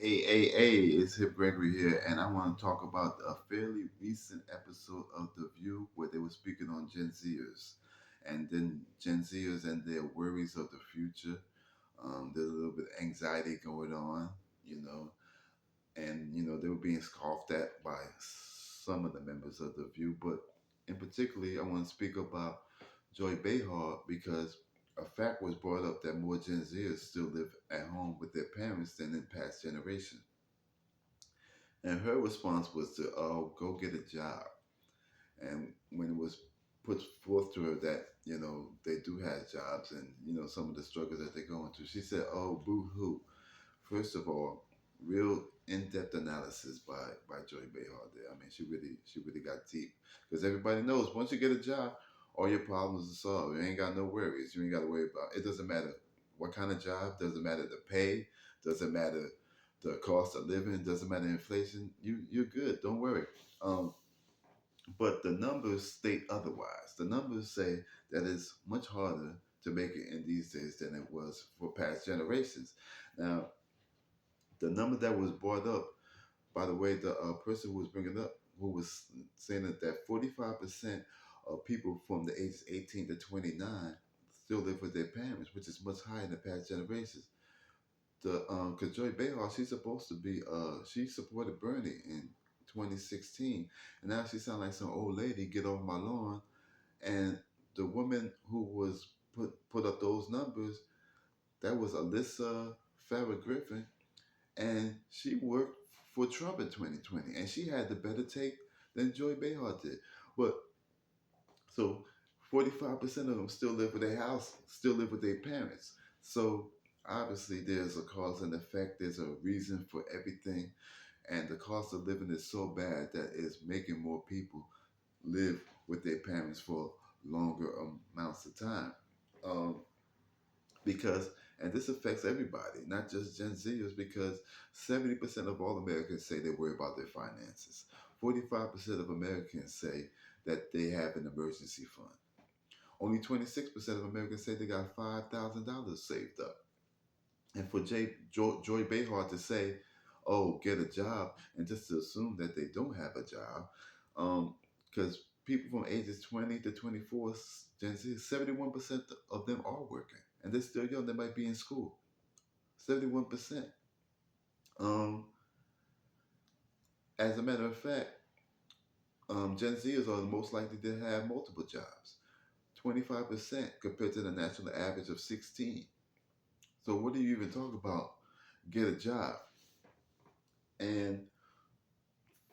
It's Hip Gregory here, and I want to talk about a fairly recent episode of The View where they were speaking on Gen Zers, and then Gen Zers and their worries of the future. There's a little bit of anxiety going on, you know, and they were being scoffed at by some of the members of The View, but in particularly, I want to speak about Joy Behar because a fact was brought up that more Gen Zers still live at home with their parents than in past generations. And her response was to, oh, go get a job. And when it was put forth to her that, they do have jobs and, some of the struggles that they're going through, she said, oh, boo hoo. First of all, real in-depth analysis by Joy Behar there. I mean, she really got deep because everybody knows once you get a job, all your problems are solved. You ain't got no worries. You ain't got to worry about. It doesn't matter what kind of job. Doesn't matter the pay. Doesn't matter the cost of living. Doesn't matter inflation. You're good. Don't worry. Um, but the numbers state otherwise. The numbers say that it's much harder to make it in these days than it was for past generations. Now, the number that was brought up, by the way, the person who was bringing it up, who was saying that 45% of people from the ages 18 to 29 still live with their parents, which is much higher than past generations. Because Joy Behar, she's supposed to be, she supported Bernie in 2016, and now she sounds like some old lady. Get off my lawn. And the woman who was put up those numbers, that was Alyssa Farrah Griffin, and she worked for Trump in 2020, and she had the better take than Joy Behar did. But so 45% of them still live with their house, still live with their parents. So obviously there's a cause and effect. There's a reason for everything, and the cost of living is so bad that it's making more people live with their parents for longer amounts of time. Um, because and this affects everybody, not just Gen Zers, because 70% of all Americans say they worry about their finances. 45% of Americans say that they have an emergency fund. Only 26% of Americans say they got $5,000 saved up. And for Joy Behar to say, oh, get a job, and just to assume that they don't have a job, because people from ages 20 to 24, Gen Z, 71% of them are working, and they're still young. They might be in school. 71%. Um, as a matter of fact, Gen Zers are the most likely to have multiple jobs. 25% compared to the national average of 16. So what do you even talk about? Get a job. And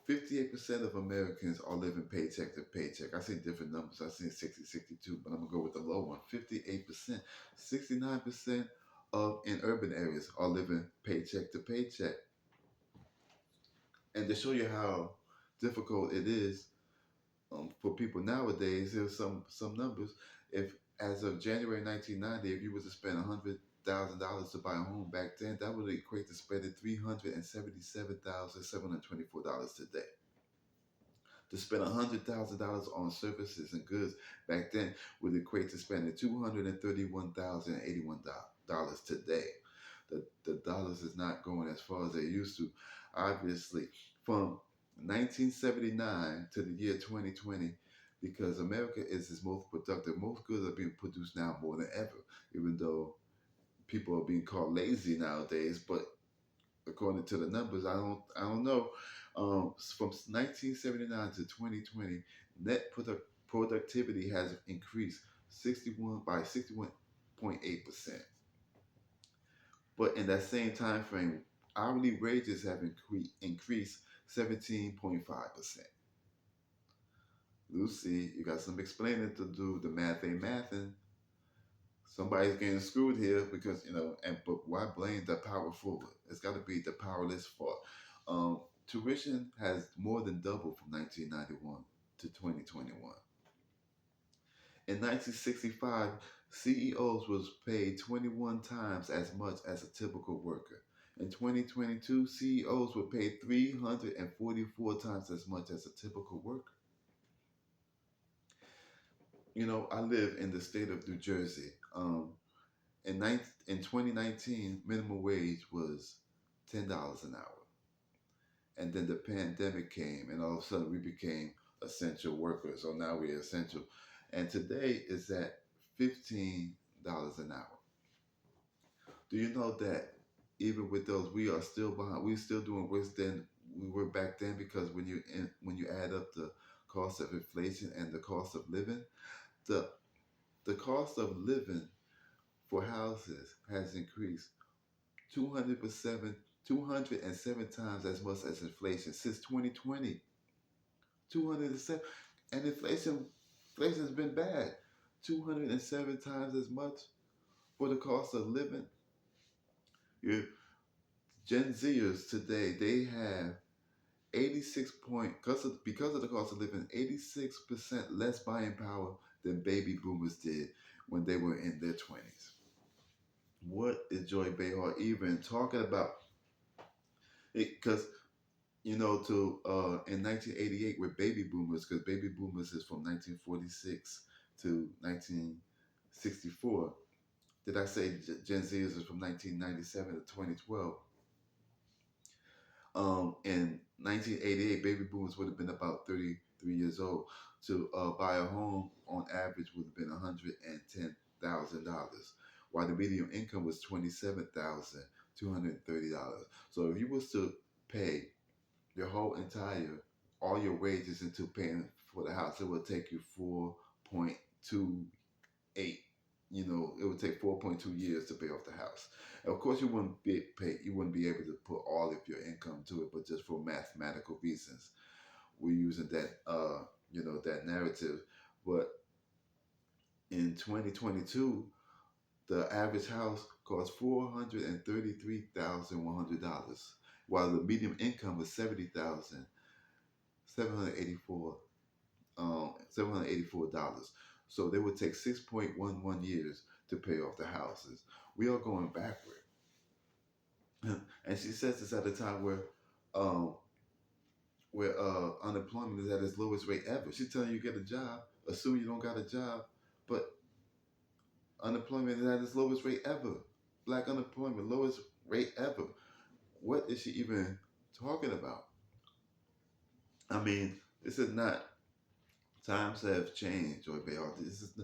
58% of Americans are living paycheck to paycheck. I see different numbers. I see 60, 62, but I'm going to go with the low one. 58%. 69% of in urban areas are living paycheck to paycheck. And to show you how difficult it is for people nowadays, there's some numbers. If as of January 1990, if you was to spend $100,000 to buy a home back then, that would equate to spending $377,724 today. To spend $100,000 on services and goods back then would equate to spending $231,081 today. The dollars is not going as far as they used to. Obviously, from 1979 to the year 2020, because America is its most productive. Most goods are being produced now more than ever, even though people are being called lazy nowadays. But according to the numbers, I don't know. From 1979 to 2020, productivity has increased 61.8%. But in that same time frame, hourly wages have increased 17.5%. Lucy, you got some explaining to do. The math ain't mathing. Somebody's getting screwed here because but why blame the power forward? It's got to be the powerless fault. Tuition has more than doubled from 1991 to 2021. In 1965, CEOs was paid 21 times as much as a typical worker. In 2022, CEOs were paid 344 times as much as a typical worker. I live in the state of New Jersey. In 2019, minimum wage was $10 an hour. And then the pandemic came, and all of a sudden we became essential workers. So now we're essential. And today is at $15 an hour. Do you know that even with those, we are still behind? We're still doing worse than we were back then because when you add up the cost of inflation and the cost of living, the the cost of living for houses has increased 207 207 times as much as inflation since 2020. 207, and inflation has been bad. 207 times as much for the cost of living. You Gen Zers today, they have 86 point because of the cost of living, 86% less buying power than baby boomers did when they were in their 20s. What is Joy Behar even talking about? Because to in 1988 with baby boomers, because baby boomers is from 1946 to 1964. Did I say Gen Zers is from 1997 to 2012? In 1988, baby boomers would have been about 33 years old. To buy a home, on average, would have been $110,000, while the median income was $27,230. So if you was to pay your whole entire all your wages into paying for the house, it would take you 4.28. It would take 4.2 years to pay off the house. And of course, you wouldn't be able to put all of your income to it, but just for mathematical reasons, we're using that narrative. But in 2022, the average house costs $433,100, while the median income is $70,784 $784. So they would take 6.11 years to pay off the houses. We are going backward. And she says this at a time um, where unemployment is at its lowest rate ever. She's telling you get a job, assume you don't got a job, but unemployment is at its lowest rate ever. Black unemployment, lowest rate ever. What is she even talking about? I mean, this is not, times have changed, Joy Behar. This is,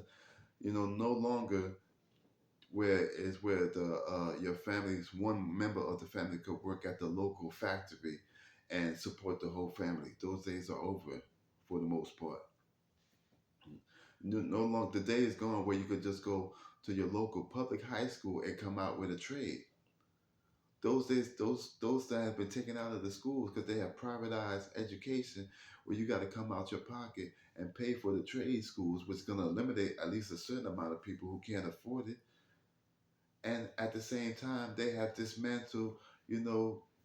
no longer where the your family's one member of the family could work at the local factory and support the whole family. Those days are over for the most part. No longer, the day is gone where you could just go to your local public high school and come out with a trade. Those days, those that have been taken out of the schools because they have privatized education, where you got to come out your pocket and pay for the trade schools, which is going to eliminate at least a certain amount of people who can't afford it. And at the same time, they have dismantled,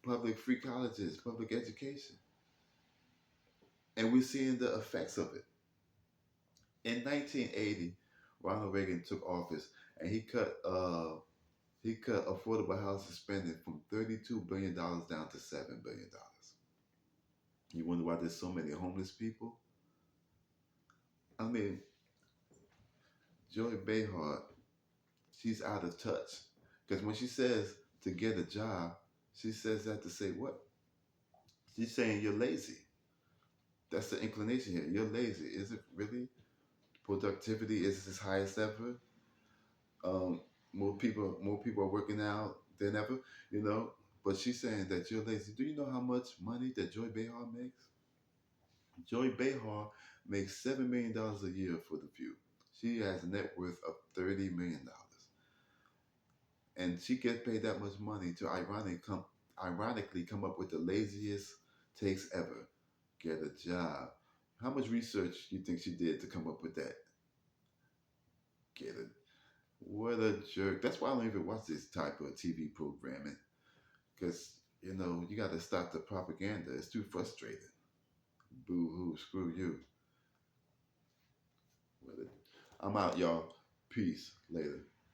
public free colleges, public education, and we're seeing the effects of it. In 1980, Ronald Reagan took office, and he cut affordable housing spending from $32 billion down to $7 billion. You wonder why there's so many homeless people? I mean, Joy Behar, she's out of touch, because when she says to get a job, she says that to say what? She's saying you're lazy. That's the inclination here. You're lazy. Is it really? Productivity is its highest ever. Um, more people are working out than ever. You know, but she's saying that you're lazy. Do you know how much money that Joy Behar makes? Joy Behar makes $7 million a year for the View. She has a net worth of $30 million, and she gets paid that much money to ironically come up with the laziest takes ever. Get a job. How much research you think she did to come up with that? Get it? What a jerk. That's why I don't even watch this type of TV programming. Because, you got to stop the propaganda. It's too frustrating. Boo hoo. Screw you. I'm out, y'all. Peace. Later.